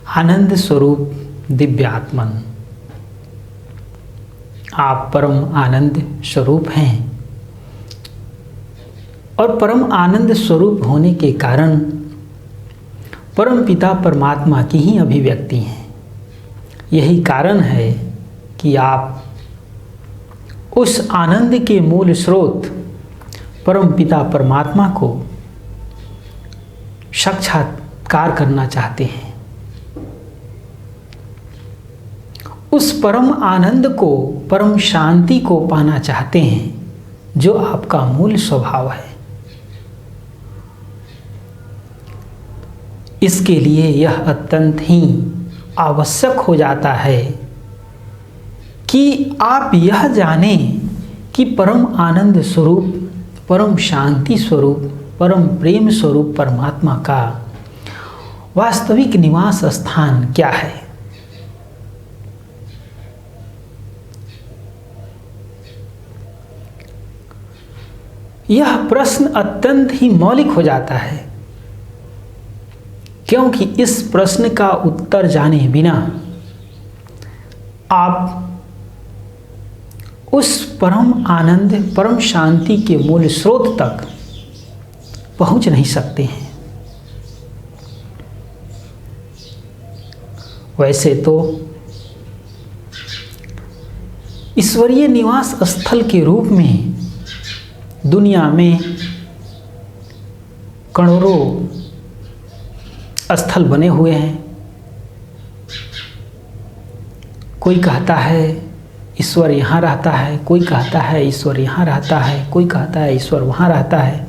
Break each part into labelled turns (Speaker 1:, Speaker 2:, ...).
Speaker 1: आनंद स्वरूप दिव्यात्मन, आप परम आनंद स्वरूप हैं और परम आनंद स्वरूप होने के कारण परम पिता परमात्मा की ही अभिव्यक्ति हैं। यही कारण है कि आप उस आनंद के मूल स्रोत परम पिता परमात्मा को साक्षात्कार करना चाहते हैं। उस परम आनंद को, परम शांति को पाना चाहते हैं जो आपका मूल स्वभाव है। इसके लिए यह अत्यंत ही आवश्यक हो जाता है कि आप यह जानें कि परम आनंद स्वरूप, परम शांति स्वरूप, परम प्रेम स्वरूप परमात्मा का वास्तविक निवास स्थान क्या है। यह प्रश्न अत्यंत ही मौलिक हो जाता है, क्योंकि इस प्रश्न का उत्तर जाने बिना आप उस परम आनंद, परम शांति के मूल स्रोत तक पहुंच नहीं सकते हैं। वैसे तो ईश्वरीय निवास स्थल के रूप में दुनिया में करोड़ों स्थल बने हुए हैं। कोई कहता है ईश्वर यहाँ रहता है, कोई कहता है ईश्वर यहाँ रहता है, कोई कहता है ईश्वर वहाँ रहता है।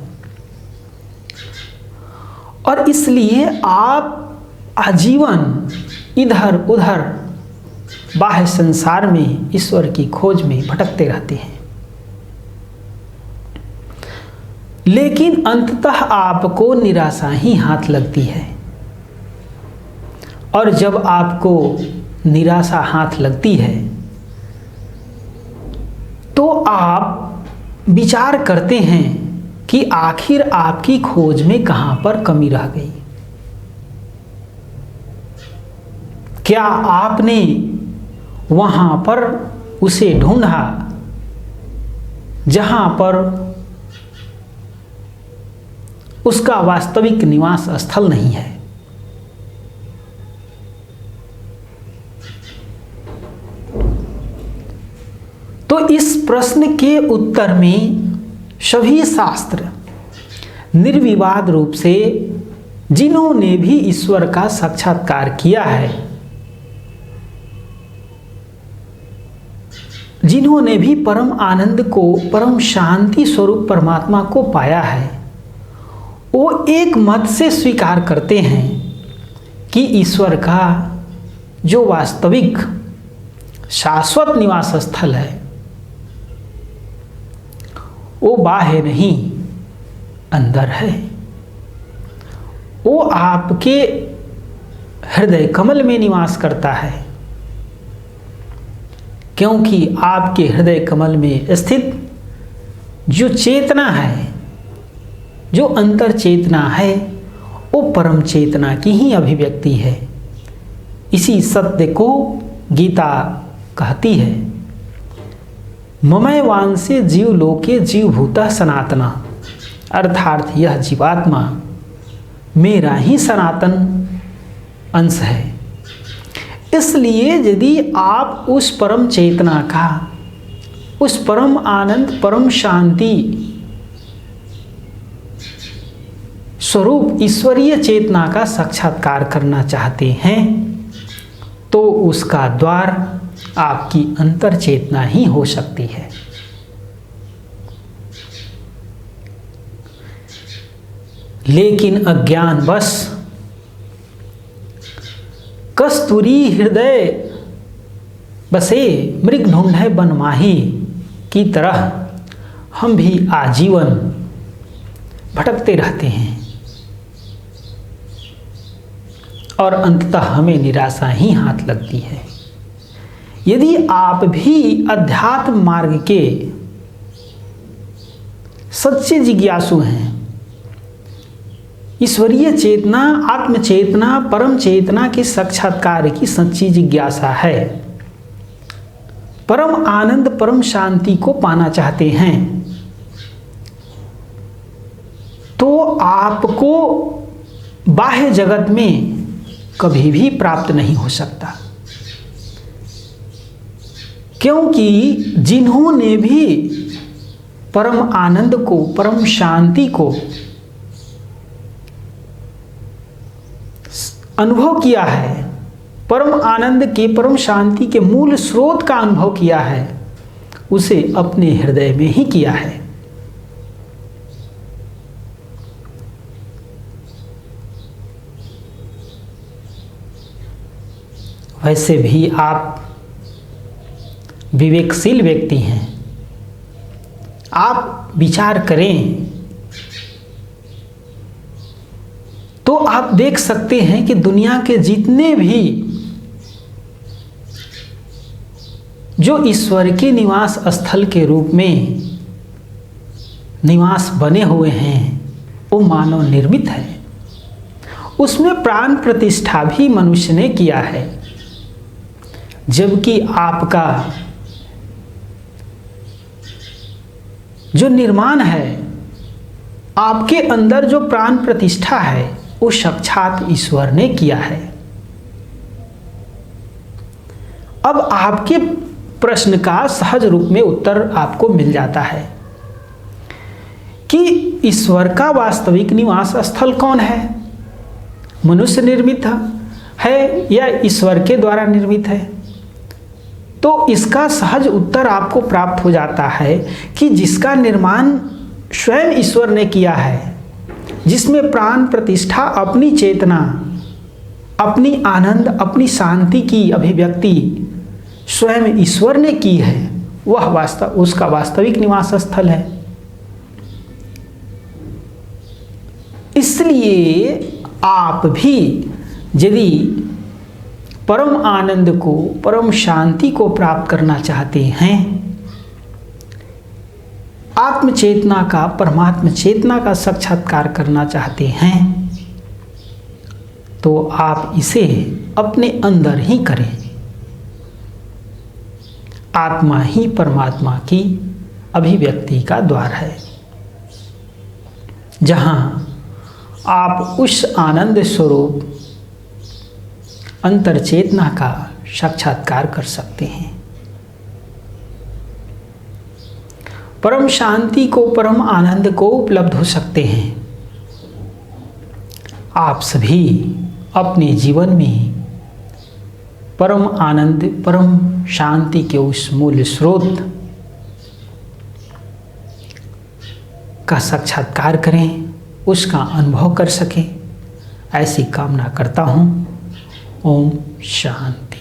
Speaker 1: और इसलिए आप आजीवन इधर उधर बाह्य संसार में ईश्वर की खोज में भटकते रहते हैं। लेकिन अंततः आपको निराशा ही हाथ लगती है। और जब आपको निराशा हाथ लगती है तो आप विचार करते हैं कि आखिर आपकी खोज में कहां पर कमी रह गई। क्या आपने वहां पर उसे ढूंढा जहां पर उसका वास्तविक निवास स्थल नहीं है। तो इस प्रश्न के उत्तर में सभी शास्त्र निर्विवाद रूप से, जिन्होंने भी ईश्वर का साक्षात्कार किया है, जिन्होंने भी परम आनंद को, परम शांति स्वरूप परमात्मा को पाया है, वो एक मत से स्वीकार करते हैं कि ईश्वर का जो वास्तविक शाश्वत निवास स्थल है वो बाह्य नहीं, अंदर है। वो आपके हृदय कमल में निवास करता है, क्योंकि आपके हृदय कमल में स्थित जो चेतना है, जो अंतर चेतना है, वो परम चेतना की ही अभिव्यक्ति है। इसी सत्य को गीता कहती है, ममय वांसे जीव लोके जीव भूता सनातना, अर्थात यह जीवात्मा मेरा ही सनातन अंश है। इसलिए यदि आप उस परम चेतना का, उस परम आनंद, परम शांति स्वरूप ईश्वरीय चेतना का साक्षात्कार करना चाहते हैं तो उसका द्वार आपकी अंतर चेतना ही हो सकती है। लेकिन अज्ञानवश कस्तूरी हृदय बसे मृग ढूंढे बनमाही की तरह हम भी आजीवन भटकते रहते हैं और अंततः हमें निराशा ही हाथ लगती है। यदि आप भी अध्यात्म मार्ग के सच्चे जिज्ञासु हैं ईश्वरीय चेतना, आत्म चेतना, परम चेतना के साक्षात्कार की सच्ची जिज्ञासा है। परम आनंद, परम शांति को पाना चाहते हैं तो आपको बाह्य जगत में कभी भी प्राप्त नहीं हो सकता, क्योंकि जिन्होंने भी परम आनंद को, परम शांति को अनुभव किया है, परम आनंद के, परम शांति के मूल स्रोत का अनुभव किया है, उसे अपने हृदय में ही किया है। वैसे भी आप विवेकशील व्यक्ति हैं, आप विचार करें तो आप देख सकते हैं कि दुनिया के जितने भी जो ईश्वर के निवास स्थल के रूप में निवास बने हुए हैं वो मानव निर्मित है। उसमें प्राण प्रतिष्ठा भी मनुष्य ने किया है, जबकि आपका जो निर्माण है, आपके अंदर जो प्राण प्रतिष्ठा है, वो साक्षात ईश्वर ने किया है। अब आपके प्रश्न का सहज रूप में उत्तर आपको मिल जाता है कि ईश्वर का वास्तविक निवास स्थल कौन है, मनुष्य निर्मित है या ईश्वर के द्वारा निर्मित है। तो इसका सहज उत्तर आपको प्राप्त हो जाता है कि जिसका निर्माण स्वयं ईश्वर ने किया है, जिसमें प्राण प्रतिष्ठा, अपनी चेतना, अपनी आनंद, अपनी शांति की अभिव्यक्ति स्वयं ईश्वर ने की है, वह उसका वास्तविक निवास स्थल है। इसलिए आप भी यदि परम आनंद को, परम शांति को प्राप्त करना चाहते हैं, आत्म चेतना का, परमात्म चेतना का साक्षात्कार करना चाहते हैं, तो आप इसे अपने अंदर ही करें। आत्मा ही परमात्मा की अभिव्यक्ति का द्वार है, जहां आप उस आनंद स्वरूप अंतर चेतना का साक्षात्कार कर सकते हैं। परम शांति को, परम आनंद को उपलब्ध हो सकते हैं। आप सभी अपने जीवन में परम आनंद, परम शांति के उस मूल स्रोत का साक्षात्कार करें, उसका अनुभव कर सकें, ऐसी कामना करता हूँ। ओम शांति।